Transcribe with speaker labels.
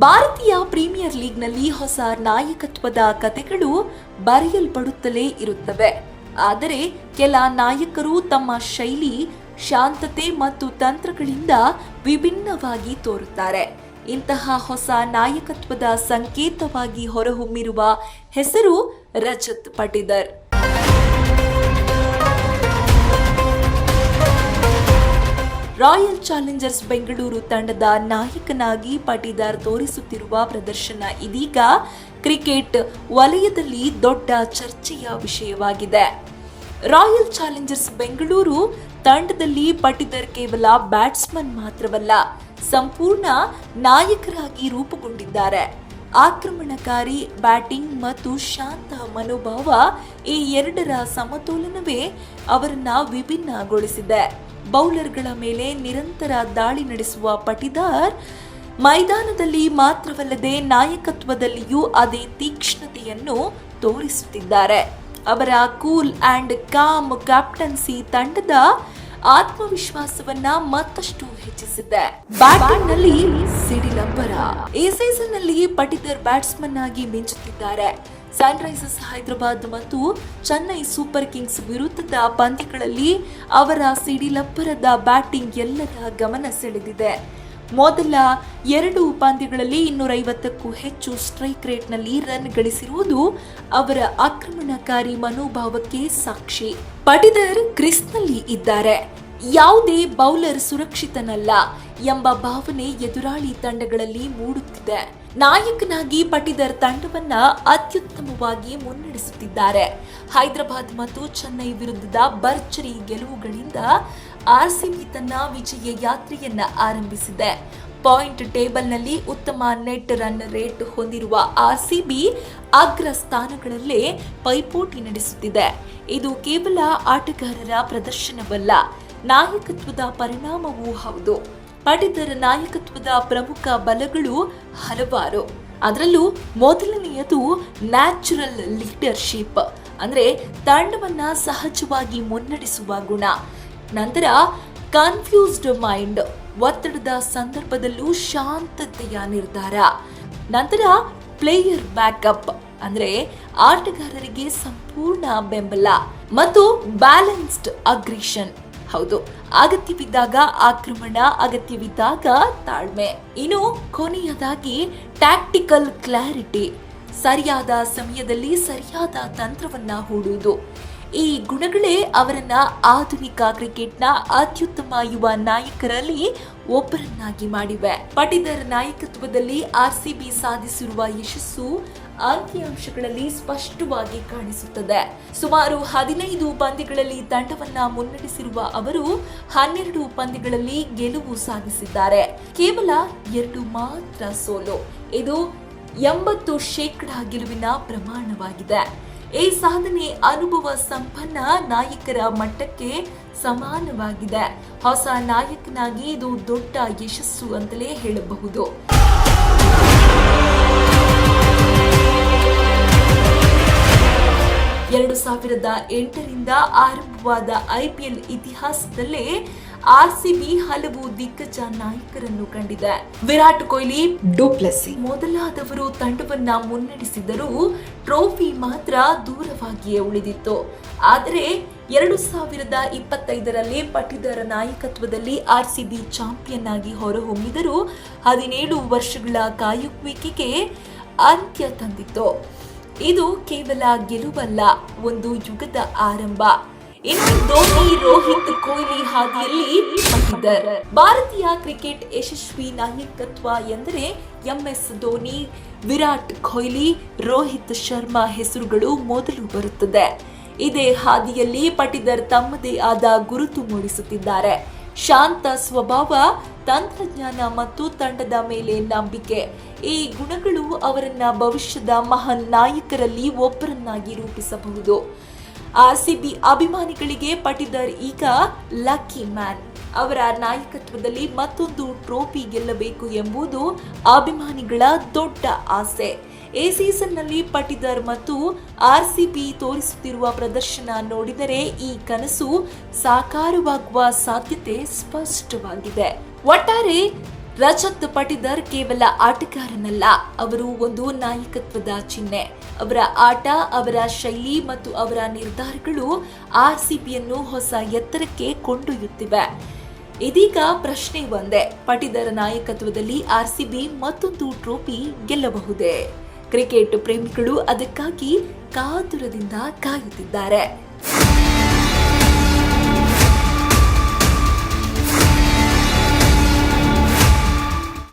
Speaker 1: ಭಾರತೀಯ ಪ್ರೀಮಿಯರ್ ಲೀಗ್ನಲ್ಲಿ ಹೊಸ ನಾಯಕತ್ವದ ಕತೆಗಳು ಬರೆಯಲ್ಪಡುತ್ತಲೇ ಇರುತ್ತವೆ. ಆದರೆ ಕೆಲ ನಾಯಕರು ತಮ್ಮ ಶೈಲಿ, ಶಾಂತತೆ ಮತ್ತು ತಂತ್ರಗಳಿಂದ ವಿಭಿನ್ನವಾಗಿ ತೋರುತ್ತಾರೆ. ಇಂತಹ ಹೊಸ ನಾಯಕತ್ವದ ಸಂಕೇತವಾಗಿ ಹೊರಹೊಮ್ಮಿರುವ ಹೆಸರು ರಜತ್ ಪಟಿದಾರ್. ರಾಯಲ್ ಚಾಲೆಂಜರ್ಸ್ ಬೆಂಗಳೂರು ತಂಡದ ನಾಯಕನಾಗಿ ಪಟಿದಾರ್ ತೋರಿಸುತ್ತಿರುವ ಪ್ರದರ್ಶನ ಇದೀಗ ಕ್ರಿಕೆಟ್ ವಲಯದಲ್ಲಿ ದೊಡ್ಡ ಚರ್ಚೆಯ ವಿಷಯವಾಗಿದೆ. ರಾಯಲ್ ಚಾಲೆಂಜರ್ಸ್ ಬೆಂಗಳೂರು ತಂಡದಲ್ಲಿ ಪಟಿದಾರ್ ಕೇವಲ ಬ್ಯಾಟ್ಸ್ಮನ್ ಮಾತ್ರವಲ್ಲ, ಸಂಪೂರ್ಣ ನಾಯಕರಾಗಿ ರೂಪುಗೊಂಡಿದ್ದಾರೆ. ಆಕ್ರಮಣಕಾರಿ ಬ್ಯಾಟಿಂಗ್ ಮತ್ತು ಶಾಂತ ಮನೋಭಾವ, ಈ ಎರಡರ ಸಮತೋಲನವೇ ಅವರನ್ನ ವಿಭಿನ್ನಗೊಳಿಸಿದೆ. ಬೌಲರ್ಗಳ ಮೇಲೆ ನಿರಂತರ ದಾಳಿ ನಡೆಸುವ ಪಟಿದಾರ್ ಮೈದಾನದಲ್ಲಿ ಮಾತ್ರವಲ್ಲದೆ ನಾಯಕತ್ವದಲ್ಲಿಯೂ ಅದೇ ತೀಕ್ಷ್ಣತೆಯನ್ನು ತೋರಿಸುತ್ತಿದ್ದಾರೆ. ಅವರ ಕೂಲ್ ಅಂಡ್ ಕಾಮ್ ಕ್ಯಾಪ್ಟನ್ಸಿ ತಂಡದ ಆತ್ಮವಿಶ್ವಾಸವನ್ನ ಮತ್ತಷ್ಟು ಹೆಚ್ಚಿಸಿದೆ. ಬ್ಯಾಟಿಂಗ್ ನಲ್ಲಿ ಸಿಡಿಲಬ್ಬರ. ಈ ಸೀಸನ್ ನಲ್ಲಿ ಪಟಿದಾರ್ ಬ್ಯಾಟ್ಸ್ಮನ್ ಆಗಿ ಮಿಂಚುತ್ತಿದ್ದಾರೆ. ಸನ್ರೈಸರ್ಸ್ ಹೈದರಾಬಾದ್ ಮತ್ತು ಚೆನ್ನೈ ಸೂಪರ್ ಕಿಂಗ್ಸ್ ವಿರುದ್ಧದ ಪಂದ್ಯಗಳಲ್ಲಿ ಅವರ ಸಿಡಿಲಬ್ಬರದ ಬ್ಯಾಟಿಂಗ್ ಎಲ್ಲರ ಗಮನ ಸೆಳೆದಿದೆ. ಮೊದಲ 2 ಪಂದ್ಯಗಳಲ್ಲಿ 250ಕ್ಕೂ ಹೆಚ್ಚು ಸ್ಟ್ರೈಕ್ ರೇಟ್ನಲ್ಲಿ ರನ್ ಗಳಿಸಿರುವುದು ಅವರ ಆಕ್ರಮಣಕಾರಿ ಮನೋಭಾವಕ್ಕೆ ಸಾಕ್ಷಿ. ಪಟಿದಾರ್ ಕ್ರೀಸ್ನಲ್ಲಿ ಇದ್ದಾರೆ, ಯಾವುದೇ ಬೌಲರ್ ಸುರಕ್ಷಿತನಲ್ಲ ಎಂಬ ಭಾವನೆ ಎದುರಾಳಿ ತಂಡಗಳಲ್ಲಿ ಮೂಡುತ್ತಿದೆ. ನಾಯಕನಾಗಿ ಪಟಿದಾರ್ ತಂಡವನ್ನ ಅತ್ಯುತ್ತಮವಾಗಿ ಮುನ್ನಡೆಸುತ್ತಿದ್ದಾರೆ. ಹೈದರಾಬಾದ್ ಮತ್ತು ಚೆನ್ನೈ ವಿರುದ್ಧದ ಭರ್ಜರಿ ಗೆಲುವುಗಳಿಂದ ಆರ್ಸಿಬಿ ತನ್ನ ವಿಜಯ ಯಾತ್ರೆಯನ್ನ ಆರಂಭಿಸಿದೆ. ಪಾಯಿಂಟ್ ಟೇಬಲ್ನಲ್ಲಿ ಉತ್ತಮ ನೆಟ್ ರನ್ ರೇಟ್ ಹೊಂದಿರುವ ಆರ್ಸಿಬಿ ಅಗ್ರ ಸ್ಥಾನಗಳಲ್ಲೇ ಪೈಪೋಟಿ ನಡೆಸುತ್ತಿದೆ. ಇದು ಕೇವಲ ಆಟಗಾರರ ಪ್ರದರ್ಶನವಲ್ಲ, ನಾಯಕತ್ವದ ಪರಿಣಾಮವೂ ಹೌದು. ಪಟಿದಾರ್ ನಾಯಕತ್ವದ ಪ್ರಮುಖ ಬಲಗಳು ಹಲವಾರು. ಅದರಲ್ಲೂ ಮೊದಲನೆಯದು ನ್ಯಾಚುರಲ್ ಲೀಡರ್ಶಿಪ್, ಅಂದ್ರೆ ತಂಡವನ್ನ ಸಹಜವಾಗಿ ಮುನ್ನಡೆಸುವ ಗುಣ. ನಂತರ ಕನ್ಫ್ಯೂಸ್ಡ್ ಮೈಂಡ್, ಒತ್ತಡದ ಸಂದರ್ಭದಲ್ಲೂ ಶಾಂತತೆಯ ನಿರ್ಧಾರ. ನಂತರ ಪ್ಲೇಯರ್ ಬ್ಯಾಕಪ್, ಅಂದ್ರೆ ಆಟಗಾರರಿಗೆ ಸಂಪೂರ್ಣ ಬೆಂಬಲ. ಮತ್ತು ಬ್ಯಾಲೆನ್ಸ್ಡ್ ಅಗ್ರೆಷನ್, ಹೌದು, ಅಗತ್ಯವಿದ್ದಾಗ ಆಕ್ರಮಣ, ಅಗತ್ಯವಿದ್ದಾಗ ತಾಳ್ಮೆ. ಇನ್ನು ಕೊನೆಯದಾಗಿ ಟ್ಯಾಕ್ಟಿಕಲ್ ಕ್ಲಾರಿಟಿ, ಸರಿಯಾದ ಸಮಯದಲ್ಲಿ ಸರಿಯಾದ ತಂತ್ರವನ್ನ ಹೂಡುವುದು. ಈ ಗುಣಗಳೇ ಅವರನ್ನ ಆಧುನಿಕ ಕ್ರಿಕೆಟ್ನ ಅತ್ಯುತ್ತಮ ಯುವ ನಾಯಕರಲ್ಲಿ ಒಬ್ಬರನ್ನಾಗಿ ಮಾಡಿವೆ. ಪಟಿದಾರ್ ನಾಯಕತ್ವದಲ್ಲಿ ಆರ್ಸಿಬಿ ಸಾಧಿಸಿರುವ ಯಶಸ್ಸು ಅಂಕಿಅಂಶಗಳಲ್ಲಿ ಸ್ಪಷ್ಟವಾಗಿ ಕಾಣಿಸುತ್ತದೆ. ಸುಮಾರು 15 ಪಂದ್ಯಗಳಲ್ಲಿ ತಂಡವನ್ನ ಮುನ್ನಡೆಸಿರುವ ಅವರು 12 ಪಂದ್ಯಗಳಲ್ಲಿ ಗೆಲುವು ಸಾಧಿಸಿದ್ದಾರೆ. ಕೇವಲ 2 ಮಾತ್ರ ಸೋಲು. ಇದು 80% ಗೆಲುವಿನ ಪ್ರಮಾಣವಾಗಿದೆ. ಈ ಸಾಧನೆ ಅನುಭವ ಸಂಪನ್ನ ನಾಯಕರ ಮಟ್ಟಕ್ಕೆ ಸಮಾನವಾಗಿದೆ. ಹೊಸ ನಾಯಕನಾಗಿ ಇದು ದೊಡ್ಡ ಯಶಸ್ಸು ಅಂತಲೇ ಹೇಳಬಹುದು. 2008ರಿಂದ ಆರಂಭವಾದ ಐಪಿಎಲ್ ಇತಿಹಾಸದಲ್ಲೇ ಆರ್ಸಿಬಿ ಹಲವು ದಿಗ್ಗಜ ನಾಯಕರನ್ನು ಕಂಡಿದೆ. ವಿರಾಟ್ ಕೊಹ್ಲಿ, ಡುಪ್ಲೆಸಿ ಮೊದಲಾದವರು ತಂಡವನ್ನ ಮುನ್ನಡೆಸಿದರೂ ಟ್ರೋಫಿ ಮಾತ್ರ ದೂರವಾಗಿಯೇ ಉಳಿದಿತ್ತು. ಆದರೆ 2025ರಲ್ಲಿ ಪಟಿದಾರ್ ನಾಯಕತ್ವದಲ್ಲಿ ಆರ್ಸಿಬಿ ಚಾಂಪಿಯನ್ ಆಗಿ ಹೊರಹೊಮ್ಮಿದರೂ 17 ವರ್ಷಗಳ ಕಾಯುವಿಕೆಗೆ ಅಂತ್ಯ ತಂದಿತ್ತು. ಇದು ಕೇವಲ ಗೆಲುವಲ್ಲ, ಒಂದು ಯುಗದ ಆರಂಭ. ಇನ್ನು ಧೋನಿ, ರೋಹಿತ್, ಕೊಹ್ಲಿ ಹಾದಿಯಲ್ಲಿ ಪಟಿದಾರ್. ಭಾರತೀಯ ಕ್ರಿಕೆಟ್ ಯಶಸ್ವಿ ನಾಯಕತ್ವ ಎಂದರೆ MS ಧೋನಿ, ವಿರಾಟ್ ಕೊಹ್ಲಿ, ರೋಹಿತ್ ಶರ್ಮಾ ಹೆಸರುಗಳು ಮೊದಲು ಬರುತ್ತದೆ. ಇದೇ ಹಾದಿಯಲ್ಲಿ ಪಟಿದಾರ್ ತಮ್ಮದೇ ಆದ ಗುರುತು ಮೂಡಿಸುತ್ತಿದ್ದಾರೆ. ಶಾಂತ ಸ್ವಭಾವ, ತಂತ್ರಜ್ಞಾನ ಮತ್ತು ತಂಡದ ಮೇಲೆ ನಂಬಿಕೆ, ಈ ಗುಣಗಳು ಅವರನ್ನ ಭವಿಷ್ಯದ ಮಹಾನ್ ನಾಯಕರಲ್ಲಿ ಒಬ್ಬರನ್ನಾಗಿ ರೂಪಿಸಬಹುದು. ಆರ್ಸಿಬಿ ಅಭಿಮಾನಿಗಳಿಗೆ ಪಟಿದಾರ್ ಈಗ ಲಕ್ಕಿ ಮ್ಯಾನ್. ಅವರ ನಾಯಕತ್ವದಲ್ಲಿ ಮತ್ತೊಂದು ಟ್ರೋಫಿ ಗೆಲ್ಲಬೇಕು ಎಂಬುದು ಅಭಿಮಾನಿಗಳ ದೊಡ್ಡ ಆಸೆ. ಈ ಸೀಸನ್ನಲ್ಲಿ ಪಟಿದಾರ್ ಮತ್ತು ಆರ್ಸಿಬಿ ತೋರಿಸುತ್ತಿರುವ ಪ್ರದರ್ಶನ ನೋಡಿದರೆ ಈ ಕನಸು ಸಾಕಾರವಾಗುವ ಸಾಧ್ಯತೆ ಸ್ಪಷ್ಟವಾಗಿದೆ. ಒಟ್ಟಾರೆ ರಜತ್ ಪಾಟಿದಾರ್ ಕೇವಲ ಆಟಗಾರನಲ್ಲ, ಅವರು ಒಂದು ನಾಯಕತ್ವದ ಚಿಹ್ನೆ. ಅವರ ಆಟ, ಅವರ ಶೈಲಿ ಮತ್ತು ಅವರ ನಿರ್ಧಾರಗಳು ಆರ್ಸಿಬಿಯನ್ನು ಹೊಸ ಎತ್ತರಕ್ಕೆ ಕೊಂಡೊಯ್ಯುತ್ತಿವೆ. ಇದೀಗ ಪ್ರಶ್ನೆ ಒಂದೇ, ಪಾಟಿದಾರ್ ನಾಯಕತ್ವದಲ್ಲಿ ಆರ್ಸಿಬಿ ಮತ್ತೊಂದು ಟ್ರೋಫಿ ಗೆಲ್ಲಬಹುದೇ? ಕ್ರಿಕೆಟ್ ಪ್ರೇಮಿಗಳು ಅದಕ್ಕಾಗಿ ಕಾತುರದಿಂದ ಕಾಯುತ್ತಿದ್ದಾರೆ.